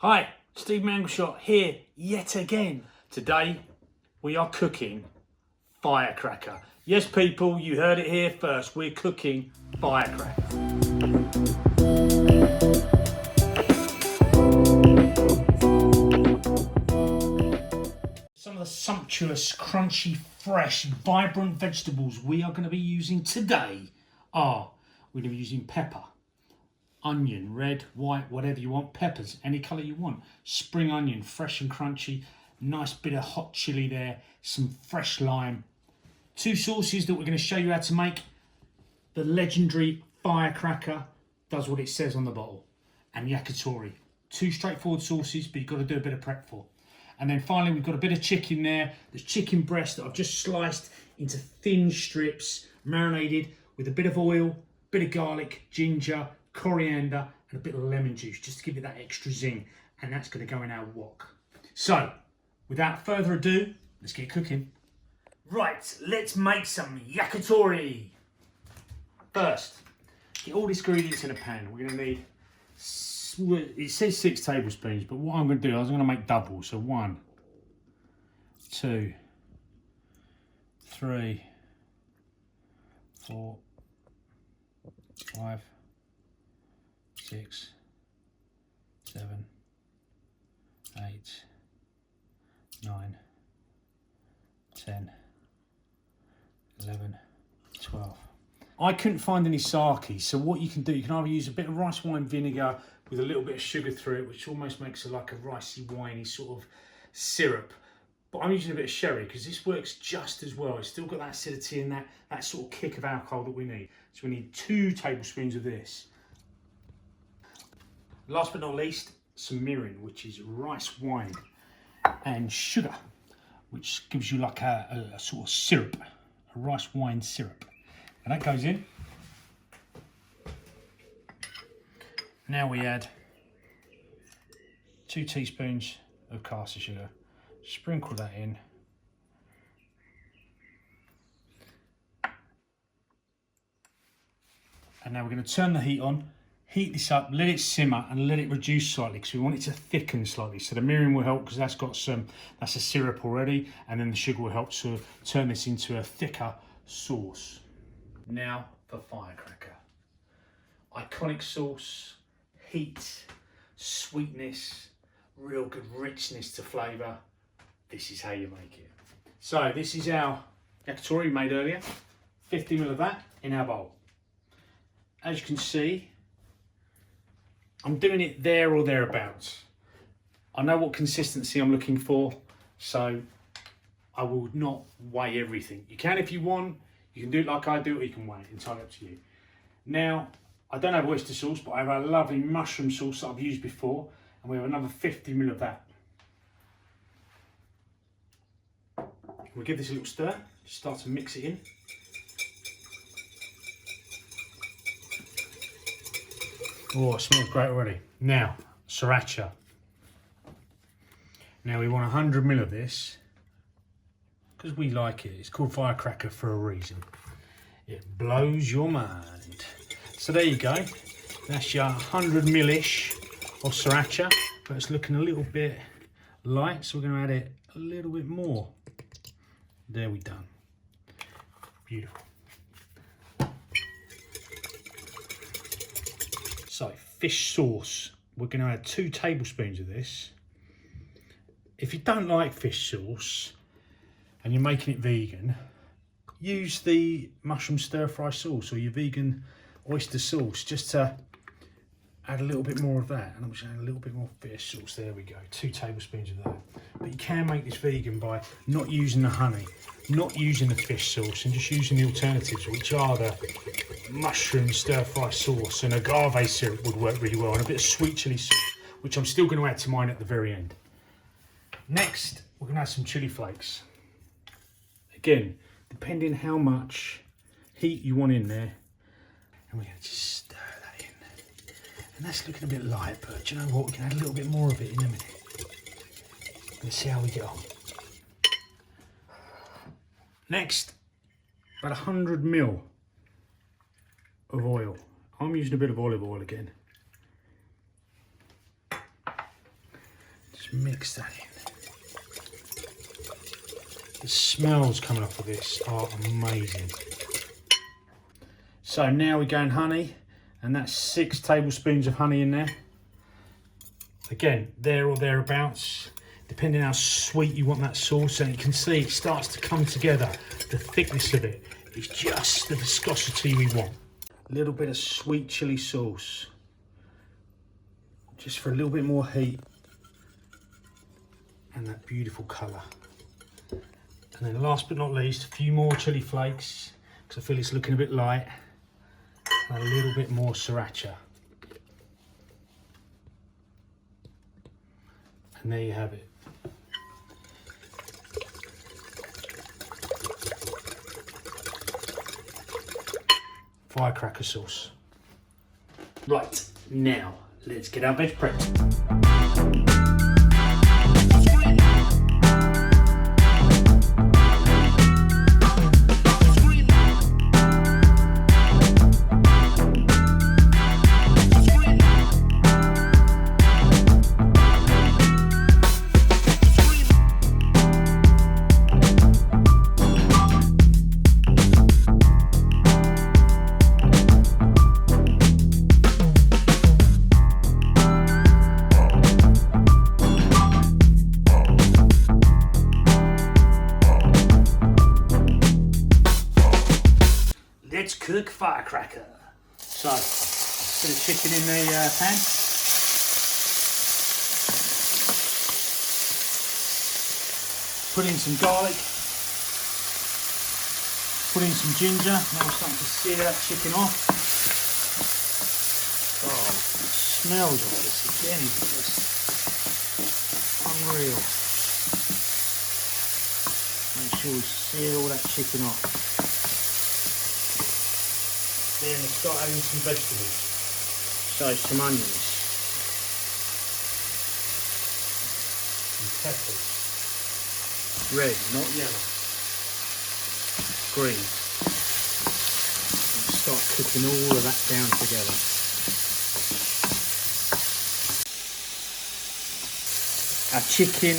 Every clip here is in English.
Hi, Steve Mangetout here yet again. Today we are cooking firecracker. Yes people, you heard it here first. We're cooking firecracker. Some of the sumptuous, crunchy, fresh, vibrant vegetables we are going to be using today are, we're going to be using pepper, onion, red, white, whatever you want, peppers, any colour you want, spring onion, fresh and crunchy, nice bit of hot chilli there, some fresh lime, two sauces that we're going to show you how to make. The legendary firecracker does what it says on the bottle, and yakitori. Two straightforward sauces, but you've got to do a bit of prep for. And then finally we've got a bit of chicken there. There's chicken breast that I've just sliced into thin strips, marinated with a bit of oil, bit of garlic, ginger, coriander and a bit of lemon juice just to give it that extra zing, and that's going to go in our wok. So without further ado, let's get cooking. Right, let's make some yakitori. First, get all the ingredients in a pan. We're going to need, it says 6 tablespoons, but what I'm going to do, I'm going to make double. So 1, 2, 3, 4, 5, 6, 7, 8, 9, 10, 11, 12. I couldn't find any sake, so what you can do, you can either use a bit of rice wine vinegar with a little bit of sugar through it, which almost makes it like a ricey, winey sort of syrup. But I'm using a bit of sherry because this works just as well. It's still got that acidity and that sort of kick of alcohol that we need. So we need 2 tablespoons of this. Last but not least, some mirin, which is rice wine, and sugar, which gives you like a sort of syrup, a rice wine syrup. And that goes in. Now we add 2 teaspoons of caster sugar. Sprinkle that in. And now we're going to turn the heat on. Heat this up, let it simmer and let it reduce slightly because we want it to thicken slightly. So the mirin will help because that's a syrup already, and then the sugar will help to turn this into a thicker sauce. Now for firecracker. Iconic sauce, heat, sweetness, real good richness to flavour. This is how you make it. So this is our yakitori we made earlier. 50 ml of that in our bowl. As you can see, I'm doing it there or thereabouts. I know what consistency I'm looking for, so I will not weigh everything. You can if you want, you can do it like I do, or you can weigh it, entirely up to you. Now, I don't have oyster sauce, but I have a lovely mushroom sauce that I've used before, and we have another 50 ml of that. We'll give this a little stir, start to mix it in. Oh, it smells great already. Now, sriracha. Now we want 100 ml of this because we like it. It's called firecracker for a reason. It blows your mind. So there you go. That's your 100 ml-ish of sriracha, but it's looking a little bit light, so we're going to add it a little bit more. There we done. Beautiful. So fish sauce, we're going to add 2 tablespoons of this. If you don't like fish sauce and you're making it vegan, use the mushroom stir fry sauce or your vegan oyster sauce just to add a little bit more of that. And I'm just add a little bit more fish sauce. There we go, 2 tablespoons of that. But you can make this vegan by not using the honey, not using the fish sauce, and just using the alternatives, which are the mushroom stir fry sauce, and agave syrup would work really well, and a bit of sweet chili sauce, which I'm still going to add to mine at the very end. Next, we're going to add some chili flakes. Again, depending how much heat you want in there, and we're going to just stir that in. And that's looking a bit light, but do you know what? We can add a little bit more of it in a minute. Let's see how we get on. Next, about 100 ml of oil. I'm using a bit of olive oil again. Just mix that in. The smells coming off of this are amazing. So now we're going honey, and that's 6 tablespoons of honey in there. Again, there or thereabouts, depending how sweet you want that sauce. And you can see it starts to come together. The thickness of it is just the viscosity we want. A little bit of sweet chili sauce, just for a little bit more heat and that beautiful colour. And then last but not least, a few more chili flakes, because I feel it's looking a bit light, and a little bit more sriracha. And there you have it. Firecracker sauce. Right, now let's get our veg prepped. Let's cook firecracker. So, put the chicken in the pan. Put in some garlic. Put in some ginger. Now we're starting to sear that chicken off. Oh, the smells of this again is just unreal. Make sure we sear all that chicken off. Then we start adding some vegetables. So some onions, some peppers, red, not yellow, green. And start cooking all of that down together. Our chicken,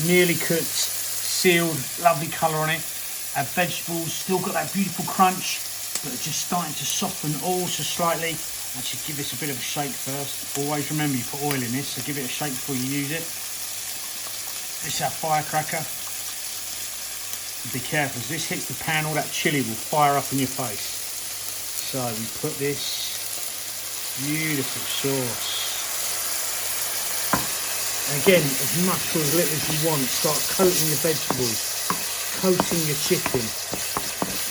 nearly cooked, sealed, lovely colour on it. Our vegetables still got that beautiful crunch, but are just starting to soften also slightly. I should give this a bit of a shake first. Always remember you put oil in this, so give it a shake before you use it. This is our firecracker. Be careful, as this hits the pan, all that chilli will fire up in your face. So we put this beautiful sauce. And again, as much or as little as you want, start coating your vegetables, coating your chicken.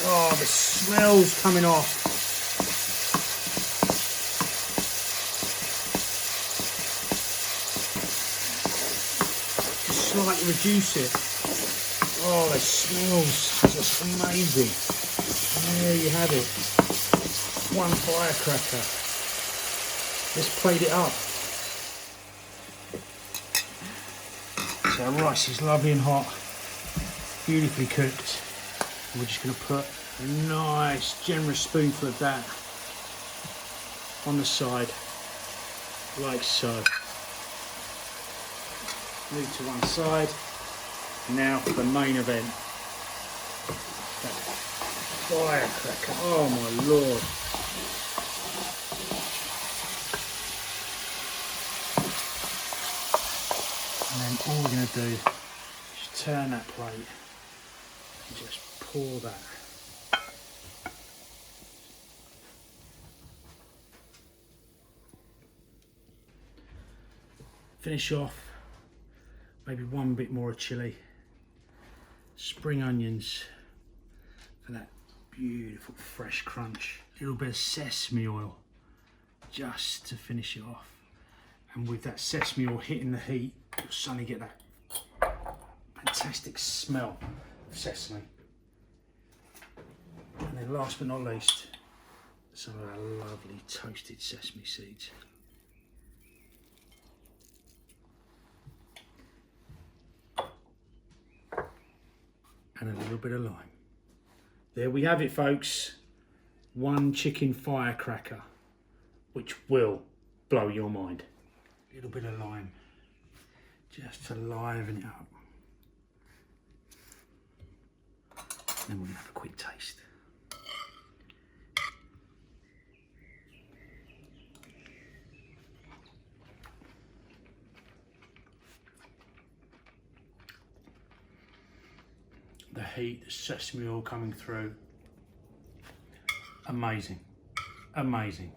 Oh, the smell's coming off. Just slightly reduce it. Oh, the smells just amazing. There you have it. One firecracker. Let's plate it up. So our rice is lovely and hot, beautifully cooked. We're just going to put a nice generous spoonful of that on the side, like so. Move to one side. Now for the main event. That firecracker, oh my lord. And then all we're going to do is turn that plate and just pour that. Finish off, maybe one bit more of chilli, spring onions for that beautiful fresh crunch, a little bit of sesame oil just to finish it off. And with that sesame oil hitting the heat, you'll suddenly get that fantastic smell of sesame. And then last but not least, some of our lovely toasted sesame seeds. And a little bit of lime. There we have it, folks. One chicken firecracker, which will blow your mind. A little bit of lime. just to liven it up. Then we're going to have a quick taste. The heat, the sesame oil coming through. Amazing, amazing.